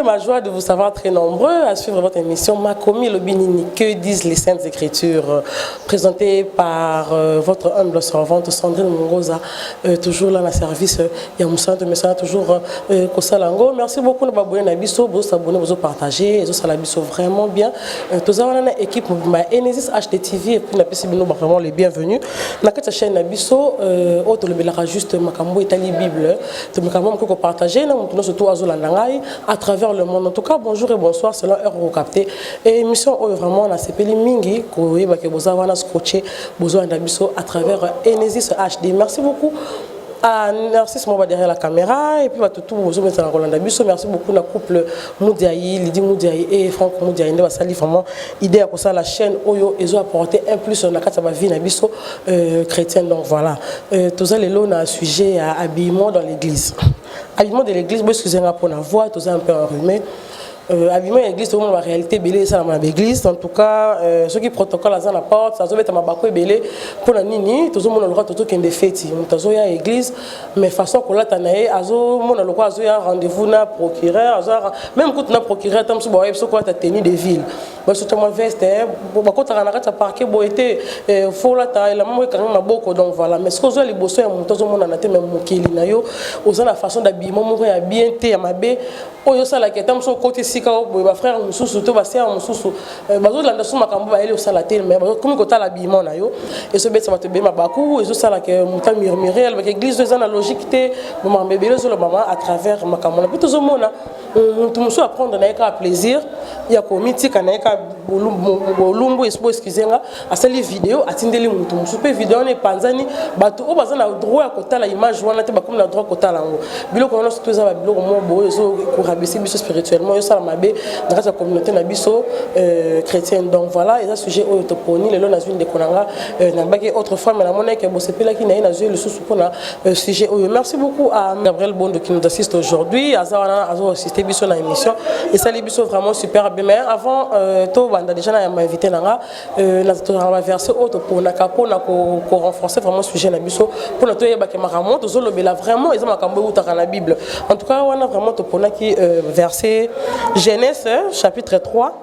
ma joie de vous savoir très nombreux à suivre votre émission Makomi Lobinini, que disent les Saintes Écritures, présentée par votre humble servante Sandrine Mongoza, toujours là dans le service Yamoussa de Messa, toujours Kosalango. Merci beaucoup de vous abonner, vous abonner, vous partager, vous salabiso vraiment bien. Tous avons une équipe Enesis HDTV et puis la PCB vraiment les bienvenus. Dans cette chaîne Nabiso, autre le belara juste Makambo Italie Bible, tout Makambo que partager, nous surtout à travers le monde. En tout cas, bonjour et bonsoir, c'est l'heure où vous captez. Et émission vraiment on a CPL Mingi, que vous avez scotché, besoin d'Abisso à travers Enesis HD. Merci beaucoup. Narcisse Mouba derrière la caméra et puis tout vous mettre en Roland Abisso. Merci beaucoup à couple Moudiaï, Lydie Moudiaï et Franck Moudiaï. Nous allons vraiment idée à ça la chaîne Oyo ils ont apporté un plus sur la carte de vie Abisso chrétienne. Donc voilà, tout ça les lots on a un sujet à habillement dans l'église. Habillement de l'église, excusez-moi pour la voix, tout ça un peu enrhumé. Habillement de l'église, tout le monde la réalité belé ça dans l'église. En tout cas, ceux qui protocole à la porte, ça se met à ma bako belé pour la nini, tout le monde a le droit de qu'il y ait des fêtes. Tout ça l'église, mais façon que là tanae, azo monde a le droit azo ya rendez-vous na procureur, même quand na procureur, tam su boye, so quoi ta tenue de ville. Moi surtout moi veste, bako ta na ta parquet boité, faut là ta la maman quand na boko donc voilà. Mais ce que zo les bosso ya tout le monde na te même mokeli na yo, oza la façon d'habillement mo ya bien te ya mabe, oyo ça la ketam so côté ba frère mususu to ba sœur mususu bazo landa suma kambo ba ele osala te mais comme ko tala bimon na yo et ce bête ça va te be mabaku et so sala ke muta murmurer avec église de na logique te mo mambebele zo le maman à travers makamona puis tout mona tout musu apprendre na ka plaisir ya komiti kana ka bolumbu espo excusenga asali vidéo atindeli mutu musu pe vidéo ne panzani bato o bazana droit ya kotala image wana te ba comme na droit kotala ngo biloko wana surtout za ba biloko mo boyo zo ko rabesi biso spirituellement yo sala mabe dans la communauté nabiso chrétienne. Donc voilà, et ça sujet au toponi le long nazune de konanga na baki autre fois mais la monnaie que bo sepela qui na nazue le sous pour na sujet. Merci beaucoup à Gabriel Bondo qui nous assiste aujourd'hui, Azawana azo assisté biso na émission et ça les biso vraiment super bien. Mais avant to banda déjà na invité nanga na verser autre pour na capo na ko renforcer vraiment sujet nabiso pour na to yeba ke maramo to zo lobela vraiment ils ont makambo utaka na Bible. En tout cas, on a vraiment topona qui verset Genèse chapitre 3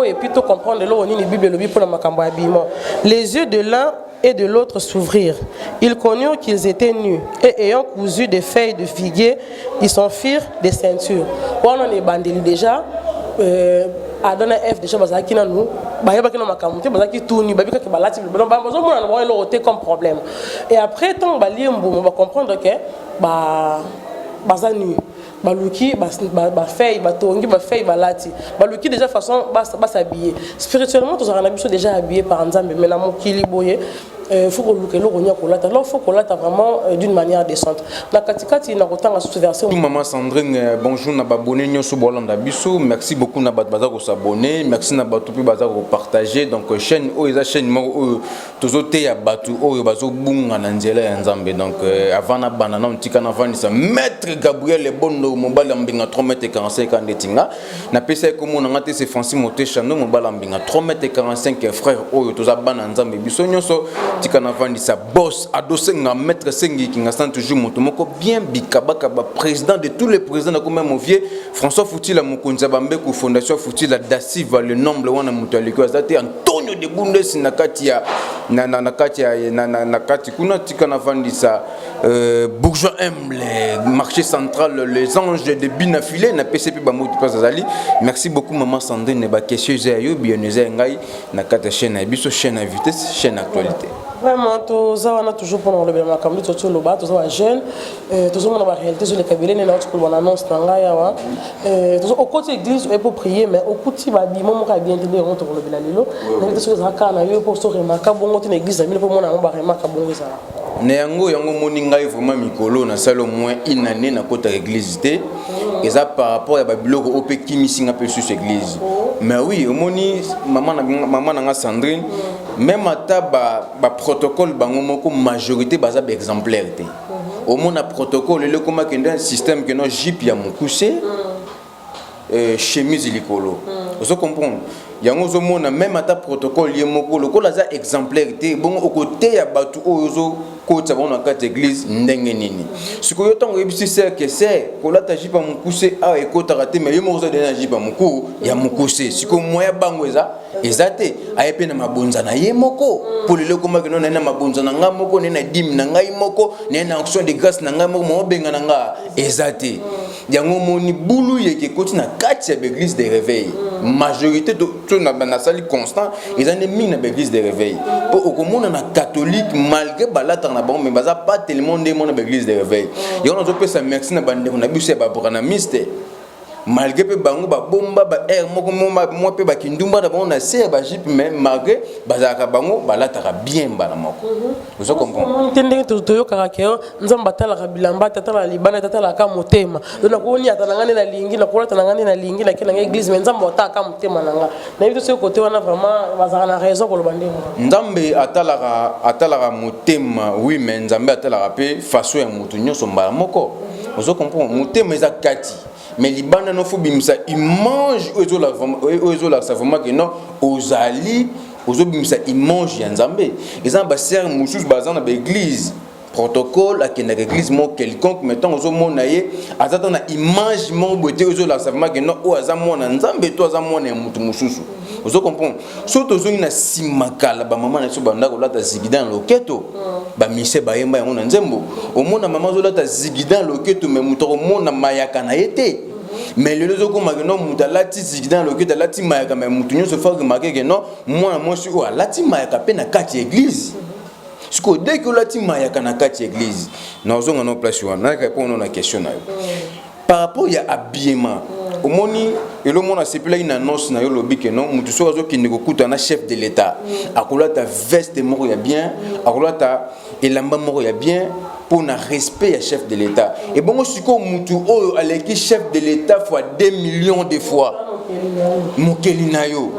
et puis tout comprendre la Bible pour la makambo habillement. Les yeux de l'un et de l'autre s'ouvrirent. Ils connurent qu'ils étaient nus et ayant cousu des feuilles de figuier, ils s'en firent des ceintures. On est bandé déjà. Adona F déjà bazaki na nous ba yeba kino makamuté bazaki tourni ba bika ke balati ba bazo mona na ba loté comme problème. Et après tant ba liembo on va comprendre que ba bazani baluki ba feuille ba tongi ba feuille ba lati baluki déjà façon ba s'habiller spirituellement tous on a besoin déjà habillé par Nzambe mais na mokili boye faut que le ronia kolata alors faut kolata vraiment d'une manière décente na katikati na kotanga sous version maman Sandrine bonjour na babonné nyoso bolanda biso merci beaucoup na bat bazako s'abonner merci na batu pi bazako partager donc chaîne o eza chaîne mo tozote ya batu o bazo bunga na nzela ya Nzambe donc avant na banana ntika na vanisa maître Gabriel Bondo mobala mbinga 3m45 andetinga na pesa ko mona ngate c'est Francis Motechano mobala mbinga 3m45 frère o tozabana Nzambe biso nyoso tika na vanisa boss adossé nga maître Sengi qui nga toujours moto moko bien bikabaka ba président de tous les présidents comme même vieux François Foutila Mokonza Bambeku fondation Foutila Dassiva le nombre wana moto aliko azate Antonio de Bundes na kati ya na kati kuna tika na vanisa bourgeois humble marché central les anges de Binafilé na PCP ba moto pas azali. Merci beaucoup maman Sandrine ba question zayo bien ngai na kati chaîne biso chaîne à vitesse chaîne actualité. Vraiment, tous on a toujours pendant le bien comme tout le bas, tous on jeune, tous on a la réalité sur les cabinets, les autres qu'on annonce dans la yawa. Tous au côté église pour prier, mais au côté bah bimon on a bien donné on tourne le bien lilo. Mais tous les accords na yo pour se remarquer bon on église mais pour moi on va remarquer bon ça. Neyango yango moninga vraiment mikolo na salo moins une année na kota église té et ça par rapport à babiloko opé kimisinga pe sur église. Mais oui, au moni maman na Sandrine même ata ba protocole bango moko majorité baza exemplaire té. Au moins na protocole le comment que un système que no jip ya mokuse chemise likolo. Vous comprenez? yango zo mona même ata protocole yemoko lokola za exemplarité bon au côté ya batu ozo ko tsa bona kati église ndenge nini siko yo tango yebisi c'est que c'est ko lata jipa mukuse a ekota raté mais yemo zo dena jipa muku ya mukuse siko moya bango ezate ayepe na mabonza na yemoko pour le koma que non na mabonza na ngamoko na dim na ngai moko na action de grâce na ngai moko mo benga na nga ezate yango moni bulu yeke koti na kati ya église de réveil majorité de na sali constant ils ont mis na église de réveil pour au commun na catholique malgré balata na bon mais baza pas tellement de mon église de réveil et on a peut ça merci na bande na buse ba programmiste malgré pe bango ba bomba ba air moko mo pe ba kindumba na bon na ser ba jip mais malgré baza ka bango balata ka bien bana moko vous comprenez tendenge to yo karakeo nzamba tala ka bilamba tata libana tata la ka motema donc ko ni atalangane na lingi na ko atalangane na lingi na kila église mais nzamba ota ka motema nanga na biso ce côté wana vraiment baza na raison ko lo bande nzambe atalaka motema oui mais nzambe atalaka pe façon ya mutu nyoso mbala moko vous comprenez motema eza kati mais libanda no fubimisa image ozo la savement que non ozali ozobimisa image ya nzambe eza ba ser mususu bazana ba église protocole akenda église mo quelconque mettons ozo mona ye azata na image mo boté ozo la savement que non o azamona nzambe to azamona ya mutu mususu ozo comprendre surtout ozo na simakala ba mama na so banda ko lata zigidan loketo ba mise ba yemba yango na nzembo omona mama zo lata zigidan loketo mais mutu omona mayaka na yete mais le lozo ko mageno mutu lati zigidan loketo lati mayaka mais mutu nyo se fa remarquer que non moi si o lati mayaka pe na kati église siko dès que lati mayaka na kati église na ozonga no place wana na répondre na question na yo par rapport ya habillement omoni elo mona sepela ina annonce na yo lobi que non mutu so azo kinde ko kuta na chef de l'état akola ta veste moko ya bien akola ta elamba moko ya bien pour na respect ya chef de l'état et bongo siko mutu oyo aleki chef de l'état fois 2 millions de fois mokeli na yo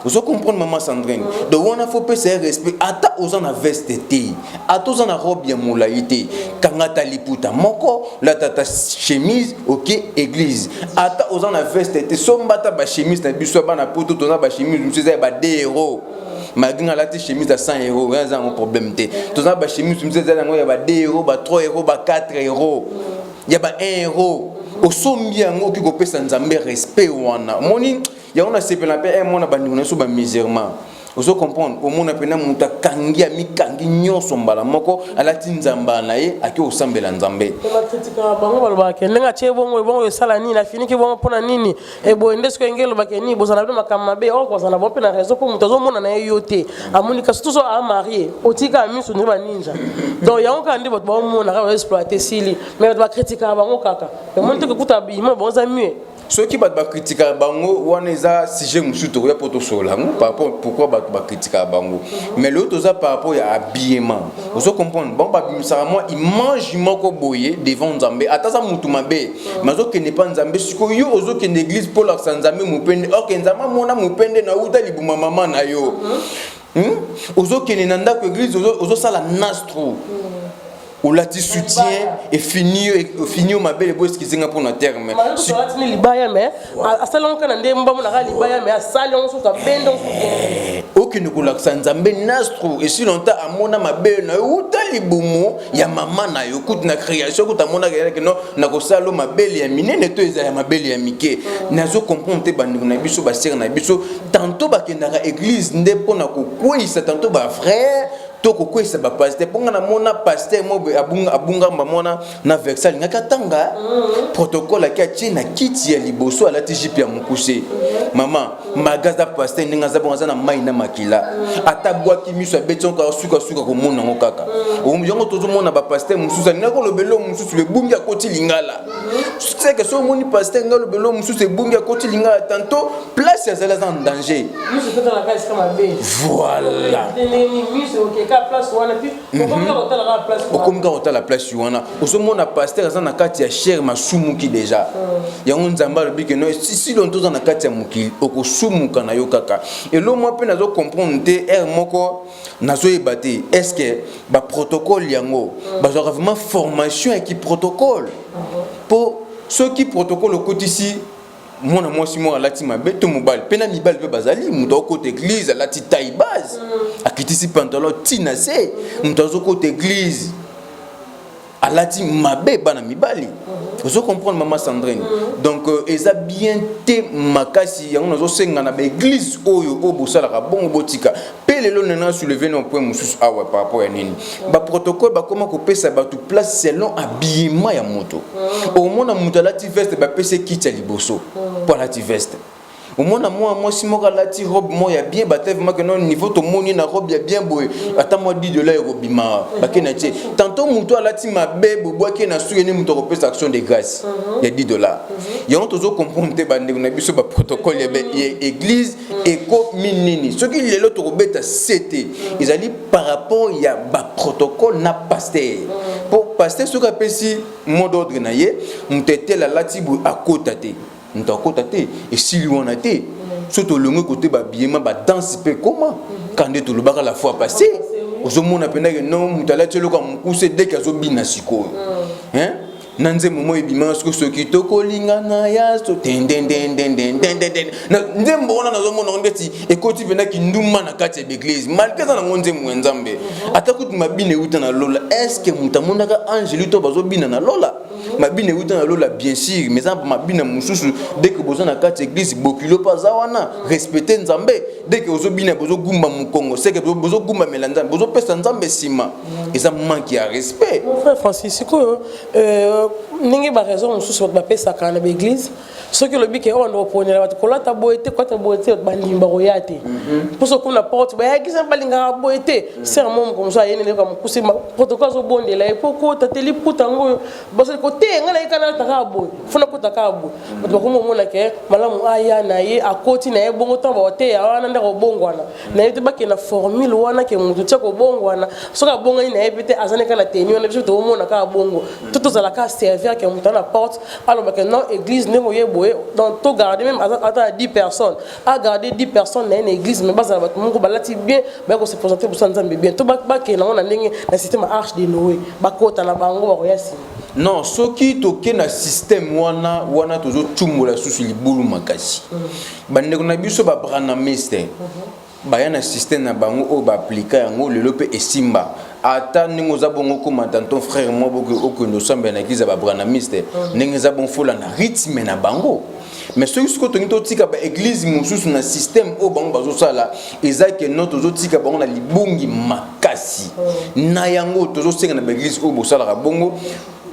vous comprenez maman Sandrine donc on a faut passer respect ata ozana veste te ata ozana robe ya molaité kangata liputa moko la tata chemise OK église ata ozana veste te sombata ba chemise na biso bana poto tona ba chemise mutse ba 2 euros malgré la chemise à 100 euros il y a un problème te tona ba chemise mutse za ngo ya ba 2 euros ba 3 euros ba 4 euros ya ba 1 euro osombi yango ki ko pesa nzambe respect wana moni ya on a sepela pe un mona bandi na so ba misèrement oso comprendre au mona pena muta kangi mikangi nyoso mbala moko alati nzamba na ye aki osambela nzambe la critique bango balba ke ndenga che bongo sala nini na fini ki bongo pona nini e bo ndesko ngelo ba ke ni bo sana ba kamabe o ko sana bo pe na raison pour muta zo mona na ye yote amoni ka surtout so a marié otika misu ni ba ninja donc ya on ka ndi bo mona ka exploiter sili mais ba critique bango kaka e monte ko kuta bi mo bon za mieux ceux qui bat critiquer bango wana eza sujet musuto ya poto sola par rapport pourquoi bat critiquer bango mais l'autre ça par rapport à habillement vous comprenez bon ba bimisara moi image moko boye devant nzambe atasa mutu mabe mazo ke ne pas nzambe siko yo ozo ke l'église pour la nzambe mupende ok nzambe mona mupende na uta libuma mama na yo ozo ke ne nanda ko église ozo sala nastro ou la ti soutien et finir ma belle bosse qui singa pour notre terme si tu ni libaya mais a salon kana ndemba mo na libaya mais a salon so ta bendo aucune ko la nzambe nastro et si longtemps amona ma belle na uta libumu ya mama na yo kut na création ko ta mona que non na ko salo ma belle ya minene to eza ya ma belle ya mike nazo comprendre te bandi na biso ba sœur na biso tantôt ba kendaka église ndepo na ko kwisa tantôt ba frère toko kwesa ba pasteur ponga na mona pasteur mo abunga mona na versal ngaka tanga protocole akati na kiti ya liboso alati jipi ya mukuse mama magaza pasteur ninga za bonza na mai na makila atabwa kimiso beton ka suka ko mona ngokaka omjongo tozo mona ba pasteur mususa ngako lobelo mususu le bungi akoti lingala c'est que so moni pasteur ngalo belo mususu bungi akoti lingala tantôt place ya zala en danger voilà place wana puis okomika ota la place wana osomona pasteur aza na kati ya cher masumuki déjà yango nzamba lobi que non si lontoza na kati ya mokili okosumuka na yo kaka elo moi pe nazo comprendre te moko nazo ebate est-ce que ba protocole yango bazwa vraiment formation qui protocole pour ceux qui protocole au quotidien mona mwasi moko alati mabe to mobali mpe na mibali mpe bazali moto akota église alati taille base akitisi pantalon tina se moto azokota église alati mabe bana mibali ozo comprendre maman Sandrine donc eza bien te makasi yango nazosenga na baéglise oyo obosalaka bongo botika pe lelo nena soulever no point mosusu awa par rapport à nini baprotocole bakoma kopesa bato place selon habillement ya moto omona moto alati veste bapesa kiti ya liboso po alati veste omona moi si moko alati robe mo ya bien batevement que non niveau to moni na robe ya bien boye ata moi $10 robima bakena tie tantôt moto alati mabe boboaki na suyeni moto kopesa action de grâce ya $10 yango tozo comprendre te bande na biso ba protocole ya église eko minini ce qui lelo to kobeta CT ils allient par rapport ya ba protocole na pasteur pour pasteur ce qu'apesi mot d'ordre na ye mutete la lati bu akota te ntakota te et si lui on a te surtout le côté ba biema ba danse pe comment quand tu le baka la fois passée ozomona pena que non mutala telo ka mukuse dès que azobina siko hein nanze momo ebima ce qui to kolingana ya so den nzembo ona nazomona ngeti ekoti pena ki nduma na kati ya église malgré ça na ngonze mwenzambe atakuti mabine uta na lola est-ce que mutamona ka angeli to bazobina na lola mabine uta na lola bien sûr mais ça mabina mususu dès que bozo na kati église bokilo paza wana respecter nzambe dès que ozobina bozo gumba mukongo c'est que bozo gumba melanda bozo pesa nzambe sima et ça manque ya respect mon frère Francis ko ningi ba raison mususu ba pesa kana ba église ce que le bic est on reprendre la kolata boete kwata boete ba limba royate pour ce qu'on apporte ba église ba linga boete serment comme ça yene comme kusi protocole zo bonde la epoko tateli putango bose côté ngala ikana takabo funa kutakabo ba ko mona ke malamu aya na ye akoti na ye bongo to ba te ya wana ndako bongwana na ye ba ke na formule wana ke mutu tsako bongwana soka bonga ina ye pete azane kala tenio na biso to mona ka bongo tout za la ka servir que mutu na porte alors que non église ne moye boye donc to garder même à 10 personnes à garder 10 personnes dans une église mais basa ba mungu balati bien ba ko se présenter pour nzambe bien to ba ke na ona ndenge na système arche de Noé ba kota na bango ba koyasi non soki toke na système wana tozo tumbola susu libulu makasi bandeko na biso ba branamiste baya na système na bango o ba appliquer yango lelo pe esimba ata ningo za bongo comme ton frère moi boko okendo samba na église ba branamiste ningo za bon fola na rythme na bango mais ce que tu as dit que l'église mususu na système au bango bazo sala ezaki notre zotika bango na libungi makasi na yango tozo senga na église au bosala ka bongo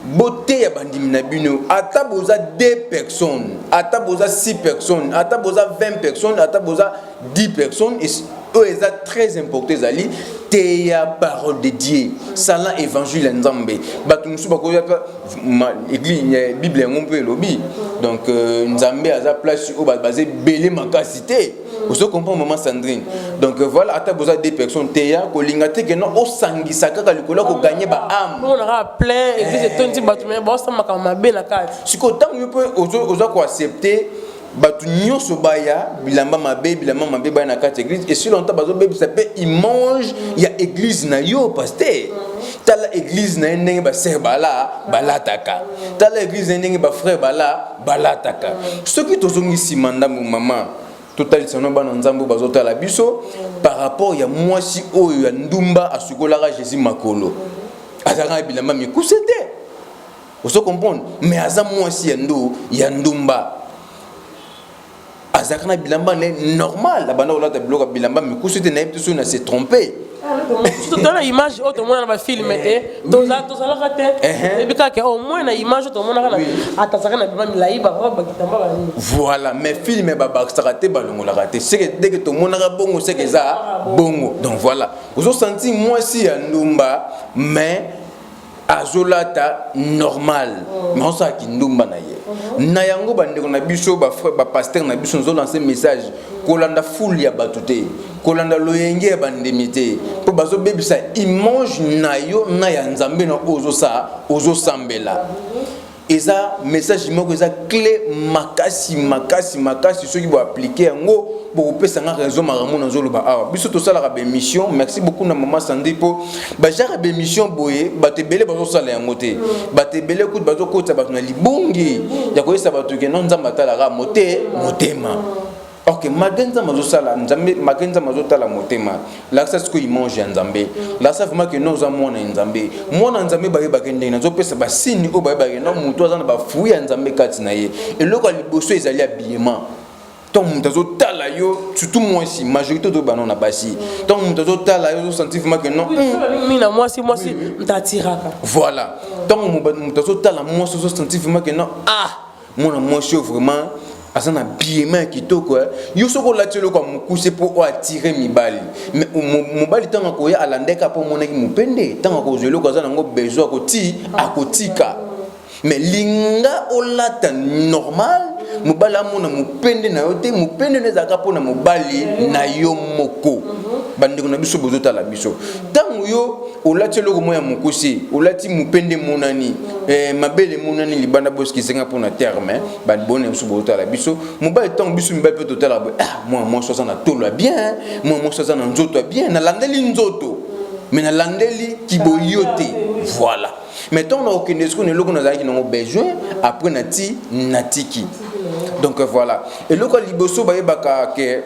beauté ya bandimi na bino ata boza 2 personnes ata boza 6 personnes ata boza 20 personnes ata boza 10 personnes et est très important zali te ya parole de Dieu sala évangile nzambe batu musu bakoya église bible ngompe lobi donc nzambe aza place au basé belé makasité vous comprenez maman Sandrine donc voilà ata boza 2 personnes te ya ko lingate que non o sangisa kaka likola ko gagner ba âme on aura plein église tondi batu mais bo sa makama be na kati siko tango yo ozo ko accepter batu nyonso baya bilamba mabe baya na kati église et si longtemps bazo bebe ça peut image ya église na yo pasteur tala église na ndenge ba ser balataka tala église na ndenge ba frère balataka ce qui tozongisi mandamu maman total sono bana nzambo bazotala biso par rapport ya mwasi oyo ya ndumba asukolaka Jésus makolo azaka bilamba mikusete vous comprenez mais aza mwasi ya ndumba azakana bilamba normal la banda olata bloka bilamba mais kusete na yebte so na se tromper tout dans l'image autre monde na film te toza la raté et bika ke au moins na image autre monde na atazaka na bilamba milaiba ba kitamba ba voilà mais film ba raté balongo la raté c'est que dès que tout monde na bongo c'est que ça bongo donc voilà vous senti moi si ya ndumba mais azolata normal mais on sa ki ndumba na ye na yango bandeko na biso ba frère ba pasteur na biso nzo lancer message kolanda foule ya batute kolanda loyenge ya bandemité po bazo bebisa image na yo na ya nzambe na ozo sambela eza message moko eza clé makasi ceux qui vont appliquer ngo pour pesa nga raison maramu na zolo ba awa biso to sala ba émission merci beaucoup na maman Sandri po ba jara ba émission boye ba te belé ba zo sala yango te ba te belé ko ba zo kota ba na libongi ya ko esa ba to ke non nzamba tala ra motema. Ok, magenza mazosala nzambe magenza mazotala motema la ça ce que il mange nzambe la ça vraiment que nous avons mona nzambe ba yeba kende na zo pesa ba signe o ba yeba ke no muto azana ba fuya nzambe kati na ye et loko liboso ezali habillement tant muto azotala yo surtout moi si majorité de banon na basi tant muto azotala yo sentir vraiment que non mina moi si mtatiraka voilà tant muto azotala moi so sentir vraiment que non moi je vraiment asana biema kitoko yo soko latelo kwa mukuse po attirer mibali mais mobali tanga ko ya alandeka po monaki mupende tanga ko zelo ko azana ngo besoin ko ti akotika mais linga olata normal mobali amona mupende na yote mupende nezaka po na mobali na yo moko bandeko na biso bozota la biso tango yo olati loko moya mukusi olati mupende monani mabele monani libanda boski senga pour na terme ba bonne biso bozota la biso mobali tango biso mibali pe totala moi so na tolo bien moi so na nzoto bien na landeli nzoto mais na landeli kiboyote voilà mais tant na aucun esco ne loko na zaki na besoin après natiki donc voilà et loko liboso ba yebaka ke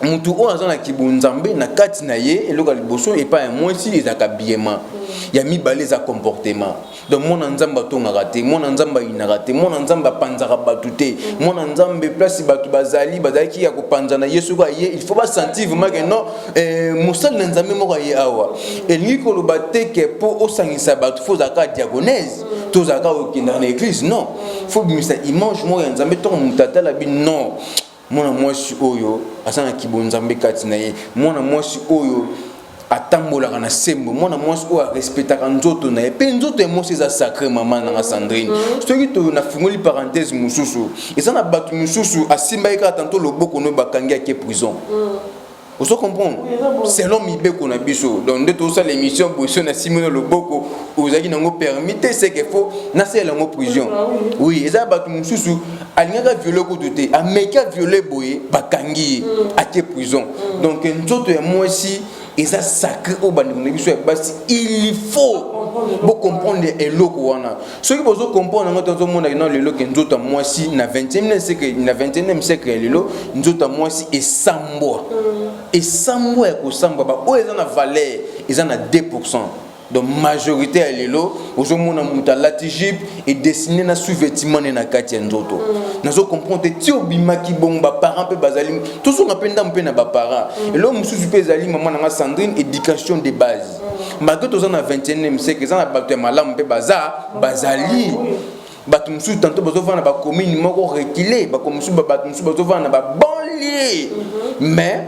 mutu o azana kibunzambe na kati na ye eloko liboso et pas un moins si ezaka biema ya mibale za comportement donc mon nzamba tonga raté mon nzamba ina raté mon nzamba panzaka batute mon nzambe place batu bazali ki ya kopanzana yesu ka ye il faut pas sentir vraiment que non musal nzambe moko ye awa elingi ko lobate ke po osangisa batu faut zaka diagonese to zaka okina na église non faut bimisa image mo ya nzambe to mutata la bi non mwana mwasi oyo asana kibonzambe kati na ye mwana mwasi oyo atambolaka na sembo mwana mwasi oyo respectaka nzoto na ye pe nzoto ya mwasi eza sacré mama na Sandrine soki to na fungoli parenthèse mususu eza na bato mususu asimba ye kaka tanto loboko no bakangi ake prison vous comprenez selon mibeko na biso donc de tout ça l'émission boisson na simino loboko ozaki nango permettre c'est qu'il faut na c'est lango prison oui eza bato mususu alingaka violer ko doté ameka violer boye bakangi ake prison donc nzoto ya mwasi eza sacré au bandeko na biso basi il faut bo comprendre eloko wana soki bozo comprendre ngo tozo mona na lelo ke nzoto mwasi na 21e siècle na 21e siècle lelo nzoto mwasi esambwa ya kosamba ba o eza na valeur eza na 2%. Donc majorité à l'élo ozomona muta latijib et dessiné na sous-vêtement na kati nzoto nazo comprendre ti obimaki bomba parents pe bazali tous on appelle ndam pe na ba parents et là mususu pe zali maman na Sandrine éducation de base malgré tous na 21e siècle ça na bato malamu pe bazali bato mususu tanto bazovana ba commune moko reculé ba comme mususu bato mususu bazovana ba banlieue mais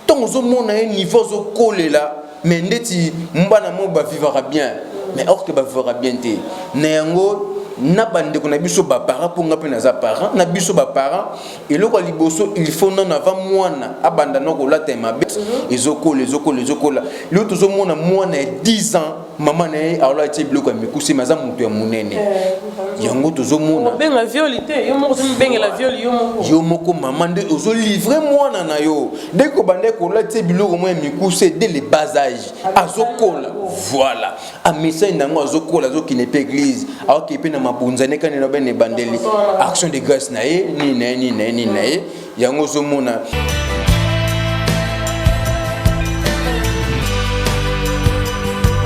tant ozomona un niveau zo kolela mais ndeti mbana mo ba vivra bien mais or que ba vivra bien te nengo na bande ko na biso ba parents pour nga pe na za parents na biso ba parents et loko liboso il faut non avant mwana abanda noko la tema bet ezokola le tozo mona mwana 10 ans maman na alors ti bloko ya mikusi maza mutu ya munene yango tozo mona benga violité yo moko benga la violi yo moko maman de ozo livrer mwana na yo dès ko bande ko la ti bloko mo ya mikusi dès le bas âge azokola voilà a message nango azokola azokine pe église alors que pe na mabunzane kana na bene bandeli action de grâce na ye ni na ye yango zo mona